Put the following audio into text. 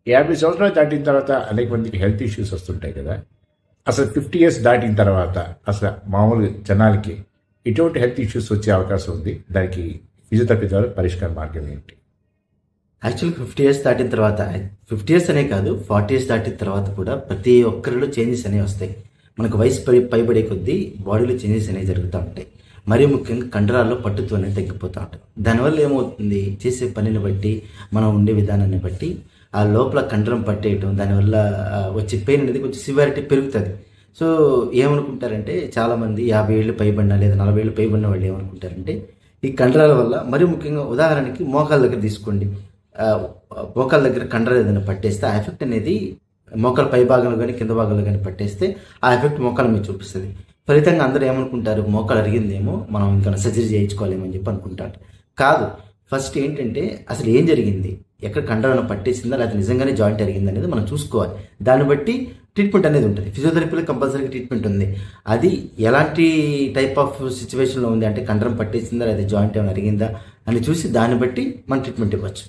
50 సంవత్సరాలు దాటిన తర్వాత అనేక మందికి హెల్త్ ఇష్యూస్ వస్తుంటాయి కదా. అసలు 50 ఇయర్స్ దాటిన తర్వాత అసలు మామూలు జనాలకి ఎటువంటి హెల్త్ ఇష్యూస్ వచ్చే అవకాశం ఉంది? దానికి ఫిజియోథెరపీ ద్వారా పరిష్కార మార్గం ఏంటి? యాక్చువల్గా 50 ఇయర్స్ దాటిన తర్వాత, 50 ఇయర్స్ అనే కాదు, 40 ఇయర్స్ దాటిన తర్వాత కూడా ప్రతి ఒక్కరిలో చేంజెస్ అనేవి వస్తాయి. మనకు వయసు పైబడే కొద్దీ బాడీలో చేంజెస్ అనేవి జరుగుతూ ఉంటాయి. మరీ ముఖ్యంగా కండరాల్లో పట్టుతూ అనేది తగ్గిపోతూ ఉంటుంది. దానివల్ల ఏమవుతుంది, చేసే పనిని బట్టి, మనం ఉండే విధానాన్ని బట్టి ఆ లోపల కండరం పట్టేయటం, దానివల్ల వచ్చే పెయిన్ అనేది కొంచెం సివియారిటీ పెరుగుతుంది. సో ఏమనుకుంటారంటే చాలామంది 50 ఏళ్ళు పైబడిన లేదా 40 ఏళ్ళు పైబడిన వాళ్ళు ఏమనుకుంటారంటే ఈ కండరాల వల్ల, మరీ ముఖ్యంగా ఉదాహరణకి మోకాళ్ళ దగ్గర తీసుకోండి, మోకాళ్ళ దగ్గర కండరాలు ఏదైనా పట్టేస్తే ఆ ఎఫెక్ట్ అనేది మోకాళ్ళ పై భాగంలో కానీ కింద భాగంలో కానీ పట్టేస్తే ఆ ఎఫెక్ట్ మోకాళ్ళ మీద చూపిస్తుంది. ఫలితంగా అందరూ ఏమనుకుంటారు, మోకాలు అరిగిందేమో, మనం ఇంకా సర్జరీ చేయించుకోవాలేమో అని చెప్పి అనుకుంటారు. కాదు, ఫస్ట్ ఏంటంటే అసలు ఏం జరిగింది, ఎక్కడ కండరాలను పట్టేసిందా లేకపోతే నిజంగానే జాయింట్ అరిగింది అనేది మనం చూసుకోవాలి. దాన్ని బట్టి ట్రీట్మెంట్ అనేది ఉంటుంది. ఫిజియోథెరపీలో కంపల్సరీగా ట్రీట్మెంట్ ఉంది. అది ఎలాంటి టైప్ ఆఫ్ సిచ్యువేషన్లో ఉంది అంటే కండరం పట్టేసిందా లేదా జాయింట్ ఏమైనా అరిగిందా అని చూసి దాన్ని బట్టి మనం ట్రీట్మెంట్ ఇవ్వచ్చు.